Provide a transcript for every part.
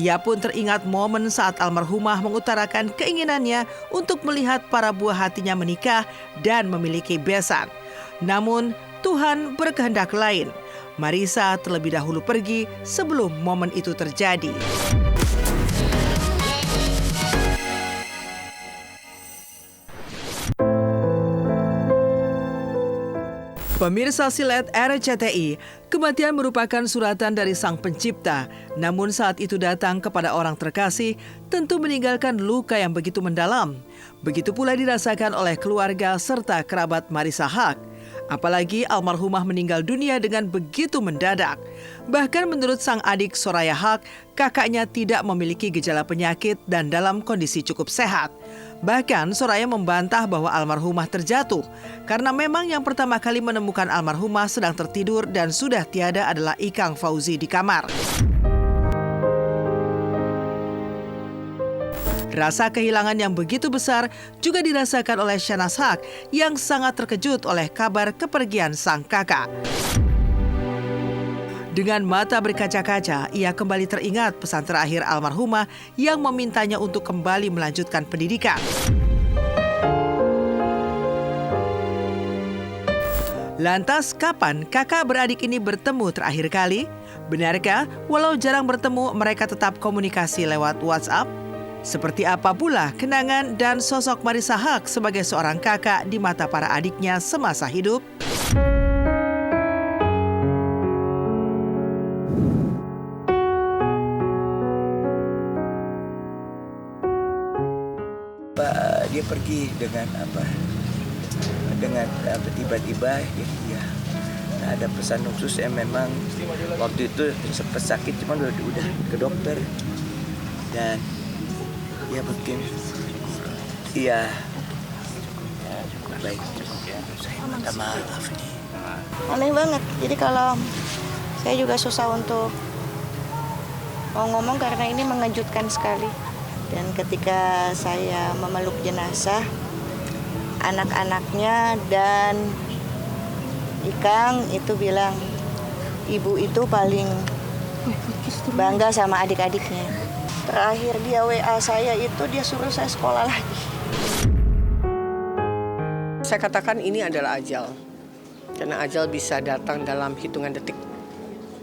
Ia pun teringat momen saat almarhumah mengutarakan keinginannya untuk melihat para buah hatinya menikah dan memiliki besan. Namun, Tuhan berkehendak lain. Marisa terlebih dahulu pergi sebelum momen itu terjadi. Pemirsa Silet RCTI, kematian merupakan suratan dari Sang Pencipta. Namun saat itu datang kepada orang terkasih, tentu meninggalkan luka yang begitu mendalam. Begitu pula dirasakan oleh keluarga serta kerabat Marisa Haque. Apalagi almarhumah meninggal dunia dengan begitu mendadak. Bahkan menurut sang adik Soraya Haque, kakaknya tidak memiliki gejala penyakit dan dalam kondisi cukup sehat. Bahkan Soraya membantah bahwa almarhumah terjatuh karena memang yang pertama kali menemukan almarhumah sedang tertidur dan sudah tiada adalah Ikang Fauzi di kamar. Rasa kehilangan yang begitu besar juga dirasakan oleh Shahnaz Haque yang sangat terkejut oleh kabar kepergian sang kakak. Dengan mata berkaca-kaca, ia kembali teringat pesan terakhir almarhumah yang memintanya untuk kembali melanjutkan pendidikan. Lantas, kapan kakak beradik ini bertemu terakhir kali? Benarkah walau jarang bertemu, mereka tetap komunikasi lewat WhatsApp? Seperti apa pula kenangan dan sosok Marisa Haque sebagai seorang kakak di mata para adiknya semasa hidup? Dia pergi dengan tiba-tiba ya ada pesan khusus yang memang waktu itu sempat sakit, cuma udah ke dokter dan ya mungkin iya baik. Saya minta maaf nih. Aneh banget. Jadi kalau saya juga susah untuk mau ngomong karena ini mengejutkan sekali. Dan ketika saya memeluk jenazah, anak-anaknya dan Ikang itu bilang ibu itu paling bangga sama adik-adiknya. Terakhir dia WA saya itu dia suruh saya sekolah lagi. Saya katakan ini adalah ajal. Karena ajal bisa datang dalam hitungan detik.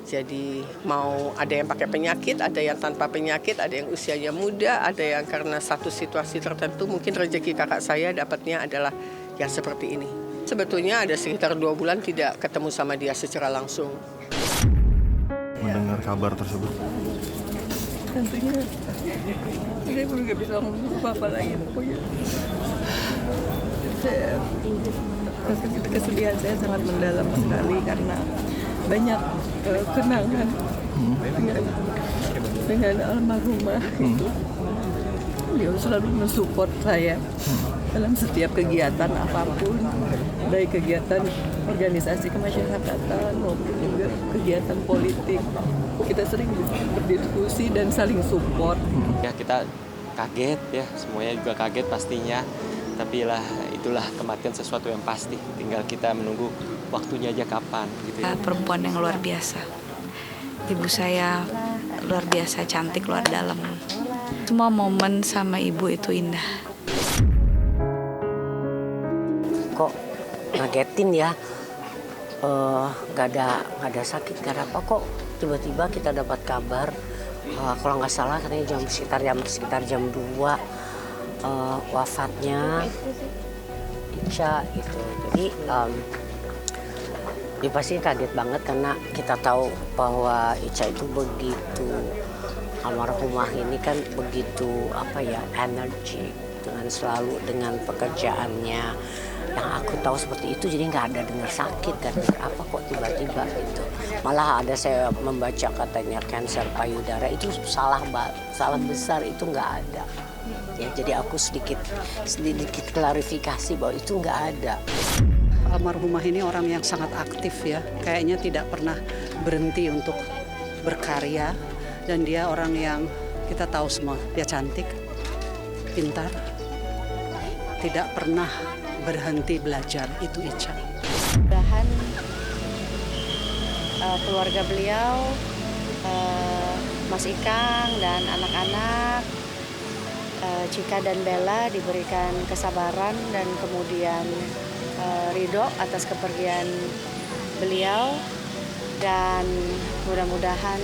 Jadi mau ada yang pakai penyakit, ada yang tanpa penyakit, ada yang usianya muda, ada yang karena satu situasi tertentu mungkin rezeki kakak saya dapatnya adalah yang seperti ini. Sebetulnya ada sekitar 2 bulan tidak ketemu sama dia secara langsung. Mendengar kabar tersebut? Tentunya saya pun nggak bisa ngomong apa-apa lagi pokoknya. Kesedihan saya sangat mendalam sekali karena banyak kenangan dengan almarhumah itu. Dia selalu mensupport saya dalam setiap kegiatan apapun, baik kegiatan organisasi kemasyarakatan maupun juga kegiatan politik. Kita sering berdiskusi dan saling support. Ya kita kaget ya, semuanya juga kaget pastinya. Tapi itulah kematian sesuatu yang pasti. Tinggal kita menunggu waktunya aja kapan gitu ya. Perempuan yang luar biasa. Ibu saya luar biasa, cantik luar dalam. Semua momen sama ibu itu indah. Kok ngagetin ya? Gak ada sakit, gak ada apa kok. Tiba-tiba kita dapat kabar, kalau nggak salah katanya sekitar jam 2 wafatnya Ica itu. Jadi ya pasti kaget banget karena kita tahu bahwa Ica itu begitu, almarhumah ini kan begitu energi dengan pekerjaannya. Yang aku tahu seperti itu, jadi nggak ada dengar sakit dan apa kok tiba-tiba gitu. Malah ada saya membaca katanya kanker payudara, itu salah besar, itu nggak ada. Ya, jadi aku sedikit klarifikasi bahwa itu nggak ada. Almarhumah ini orang yang sangat aktif ya, kayaknya tidak pernah berhenti untuk berkarya, dan dia orang yang kita tahu semua, dia cantik, pintar, tidak pernah berhenti belajar, itu Ica. Mudah-mudahan keluarga beliau Mas Ikang dan anak-anak, Cika dan Bella diberikan kesabaran dan kemudian ridho atas kepergian beliau, dan mudah-mudahan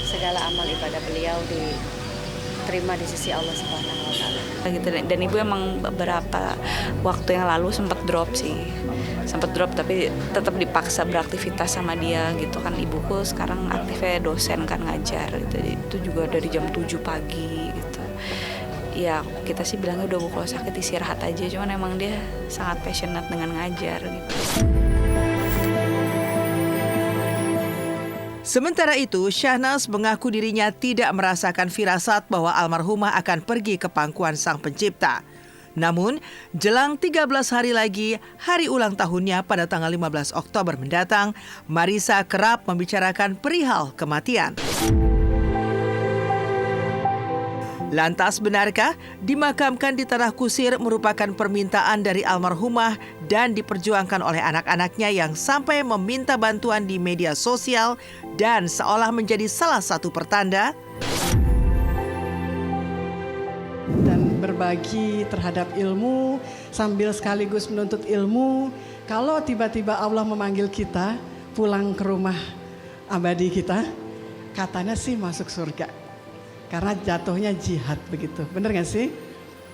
segala amal ibadah beliau diterima di sisi Allah Subhanahu wa Ta'ala. Gitu. Dan ibu emang beberapa waktu yang lalu sempat drop tapi tetap dipaksa beraktivitas sama dia gitu kan. Ibuku sekarang aktifnya dosen kan, ngajar gitu, itu juga dari jam 7 pagi gitu. Ya kita sih bilangnya udah, Bu, kalau sakit istirahat aja, cuman emang dia sangat passionate dengan ngajar gitu. Sementara itu, Syahnas mengaku dirinya tidak merasakan firasat bahwa almarhumah akan pergi ke pangkuan Sang Pencipta. Namun, jelang 13 hari lagi, hari ulang tahunnya pada tanggal 15 Oktober mendatang, Marissa kerap membicarakan perihal kematian. Lantas benarkah dimakamkan di tanah kusir merupakan permintaan dari almarhumah dan diperjuangkan oleh anak-anaknya yang sampai meminta bantuan di media sosial dan seolah menjadi salah satu pertanda? Dan berbagi terhadap ilmu sambil sekaligus menuntut ilmu. Kalau tiba-tiba Allah memanggil kita pulang ke rumah abadi kita, katanya sih masuk surga. Karena jatuhnya jihad begitu, bener gak sih?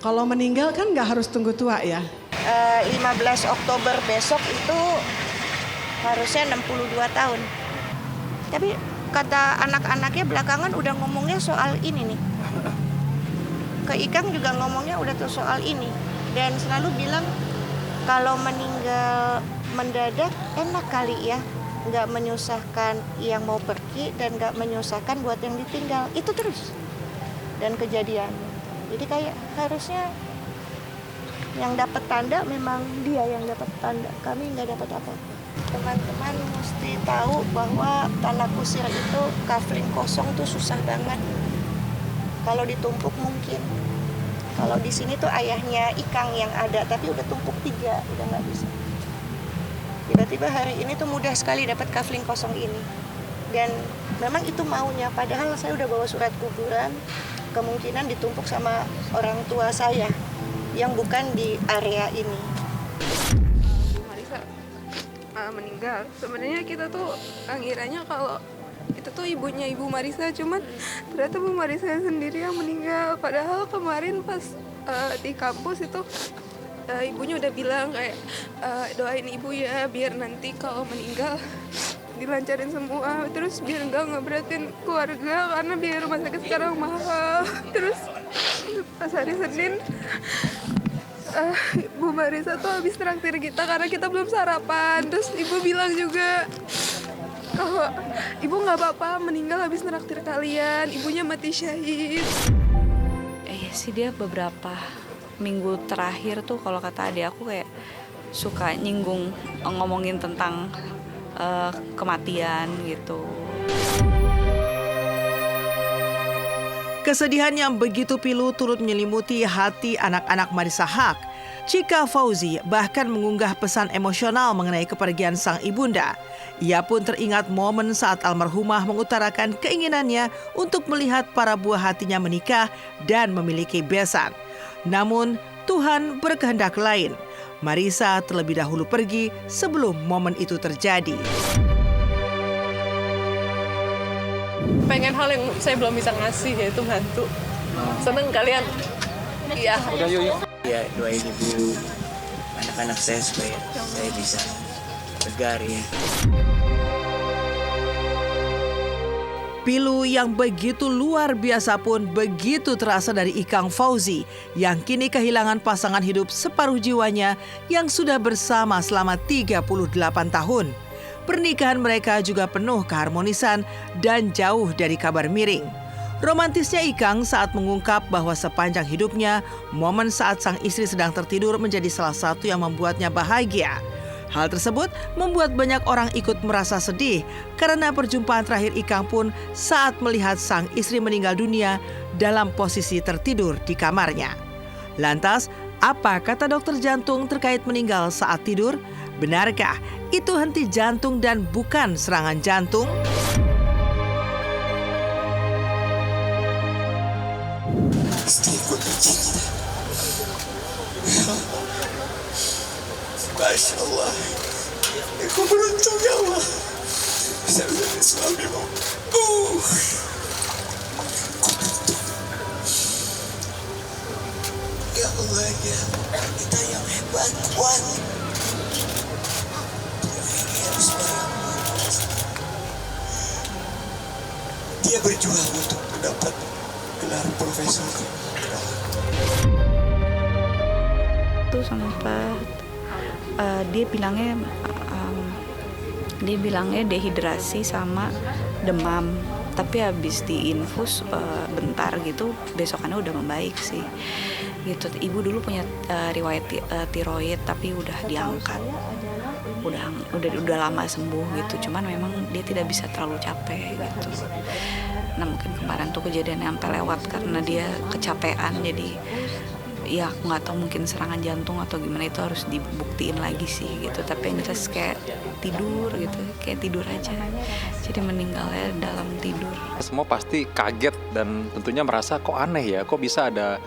Kalau meninggal kan gak harus tunggu tua ya. 15 Oktober besok itu harusnya 62 tahun. Tapi kata anak-anaknya belakangan udah ngomongnya soal ini nih. Ke Ikang juga ngomongnya udah tuh soal ini. Dan selalu bilang kalau meninggal mendadak enak kali ya. Gak menyusahkan yang mau pergi dan gak menyusahkan buat yang ditinggal. Itu terus. Dan kejadian. Jadi kayak harusnya yang dapat tanda memang dia yang dapat tanda. Kami nggak dapat apa-apa. Teman-teman mesti tahu bahwa tanah kusir itu kafling kosong tuh susah banget. Kalau ditumpuk mungkin. Kalau di sini tuh ayahnya Ikang yang ada, tapi udah tumpuk 3, udah nggak bisa. Tiba-tiba hari ini tuh mudah sekali dapat kafling kosong ini. Dan memang itu maunya, padahal saya udah bawa surat kuburan, kemungkinan ditumpuk sama orang tua saya yang bukan di area ini. Bu Marissa meninggal. Sebenarnya kita tuh ngiranya kalau itu tuh ibunya Ibu Marissa, cuman ternyata Bu Marissa sendiri yang meninggal. Padahal kemarin pas di kampus itu ibunya udah bilang kayak doain ibu ya biar nanti kalau meninggal dilancarin semua, terus biar enggak ngeberatin keluarga karena biaya rumah sakit sekarang mahal. Terus pas hari Senin Bu Marissa tuh habis traktir kita karena kita belum sarapan. Terus ibu bilang juga kalau ibu nggak apa-apa meninggal habis traktir kalian, ibunya mati syahid. Iya sih, dia beberapa minggu terakhir tuh kalau kata adik aku kayak suka nyinggung, ngomongin tentang kematian gitu. Kesedihan yang begitu pilu turut menyelimuti hati anak-anak Marissa Haque. Cika Fauzi bahkan mengunggah pesan emosional mengenai kepergian sang ibunda. Ia pun teringat momen saat almarhumah mengutarakan keinginannya untuk melihat para buah hatinya menikah dan memiliki besan. Namun Tuhan berkehendak lain. Marissa terlebih dahulu pergi sebelum momen itu terjadi. Pengen hal yang saya belum bisa ngasih, yaitu bantu. Seneng kalian. Iya. Udah yuk. Ya doain ibu, anak-anak saya supaya saya bisa tegar ya. Pilu yang begitu luar biasa pun begitu terasa dari Ikang Fauzi yang kini kehilangan pasangan hidup separuh jiwanya yang sudah bersama selama 38 tahun. Pernikahan mereka juga penuh keharmonisan dan jauh dari kabar miring. Romantisnya Ikang saat mengungkap bahwa sepanjang hidupnya, momen saat sang istri sedang tertidur menjadi salah satu yang membuatnya bahagia. Hal tersebut membuat banyak orang ikut merasa sedih karena perjumpaan terakhir Ikang pun saat melihat sang istri meninggal dunia dalam posisi tertidur di kamarnya. Lantas, apa kata dokter jantung terkait meninggal saat tidur? Benarkah itu henti jantung dan bukan serangan jantung? cinta. Masya Allah, aku beruntung ya Allah bisa menjadi suamimu. Ya Allah, ya kita yang hebat, kuat. Ini harus dia berjuang untuk mendapat gelar profesor. Itu sempat dia bilangnya dehidrasi sama demam, tapi habis diinfus bentar gitu besokannya udah membaik sih gitu. Ibu dulu punya riwayat tiroid tapi udah diangkat, udah lama sembuh gitu, cuman memang dia tidak bisa terlalu capek gitu. Nah mungkin kemarin tuh kejadian sampai lewat karena dia kecapean, jadi ya aku nggak tahu mungkin serangan jantung atau gimana, itu harus dibuktiin lagi sih gitu. Tapi yang jelas kayak tidur gitu, kayak tidur aja, jadi meninggalnya dalam tidur. Semua pasti kaget dan tentunya merasa kok aneh ya, kok bisa ada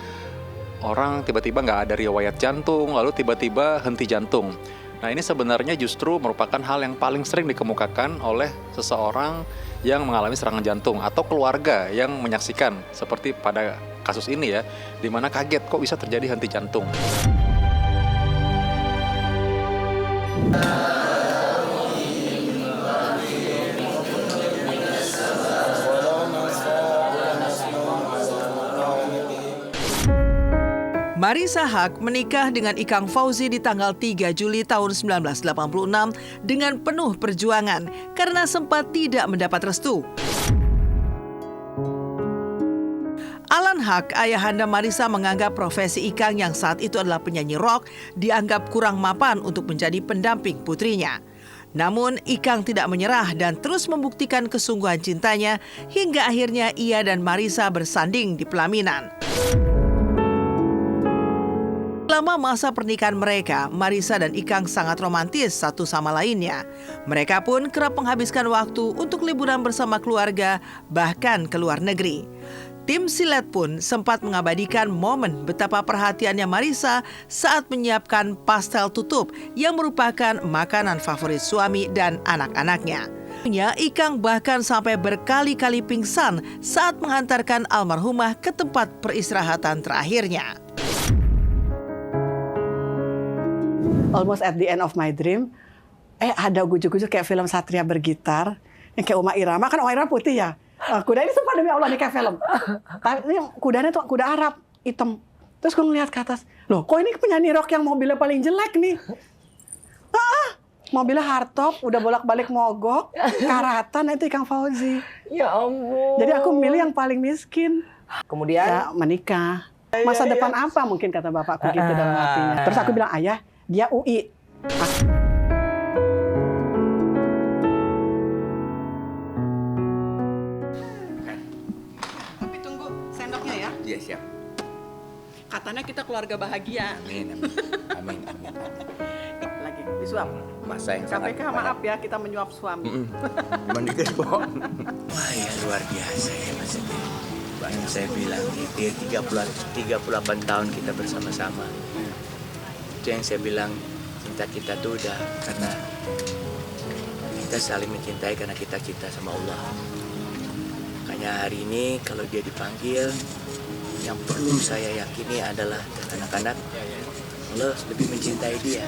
orang tiba-tiba nggak ada riwayat jantung lalu tiba-tiba henti jantung. Nah ini sebenarnya justru merupakan hal yang paling sering dikemukakan oleh seseorang yang mengalami serangan jantung atau keluarga yang menyaksikan seperti pada kasus ini ya, dimana kaget kok bisa terjadi henti jantung. Marissa Haque menikah dengan Ikang Fauzi di tanggal 3 Juli tahun 1986 dengan penuh perjuangan karena sempat tidak mendapat restu. Alan Haque, ayahanda Marissa, menganggap profesi Ikang yang saat itu adalah penyanyi rock dianggap kurang mapan untuk menjadi pendamping putrinya. Namun Ikang tidak menyerah dan terus membuktikan kesungguhan cintanya hingga akhirnya ia dan Marissa bersanding di pelaminan. Selama masa pernikahan mereka, Marissa dan Ikang sangat romantis satu sama lainnya. Mereka pun kerap menghabiskan waktu untuk liburan bersama keluarga, bahkan ke luar negeri. Tim Silet pun sempat mengabadikan momen betapa perhatiannya Marissa saat menyiapkan pastel tutup yang merupakan makanan favorit suami dan anak-anaknya. Ikang bahkan sampai berkali-kali pingsan saat menghantarkan almarhumah ke tempat peristirahatan terakhirnya. Almost at the end of my dream, ada ujuk-ujuk kayak film Satria Bergitar, yang kayak Uma Irama, kan Uma Irama putih ya. Kuda ini sumpah demi Allah nih kayak film. Tapi kudanya tuh kuda Arab, hitam. Terus gue ngeliat ke atas, loh kok ini penyanyi rock yang mobilnya paling jelek nih? Mobilnya hardtop, udah bolak-balik mogok, karatan, itu Ikang Fauzi. Ya ampun. Jadi aku milih yang paling miskin. Kemudian? Ya menikah. Masa depan apa mungkin kata bapakku gitu dalam hatinya. Terus aku bilang, ayah, dia UI. Tapi tunggu sendoknya ya. Iya siap. Katanya kita keluarga bahagia. Amin, amin, amin, amin. Lagi disuap. Masa yang sangat KPK maaf ya, kita menyuap suami. Mandi kebo. Wah ya luar biasa ya maksudnya. Yang saya bilang, dia 38 tahun kita bersama-sama. Itu yang saya bilang, cinta kita tuh udah karena kita saling mencintai karena kita cinta sama Allah. Makanya hari ini kalau dia dipanggil, yang perlu saya yakini adalah anak-anak Allah lebih mencintai dia.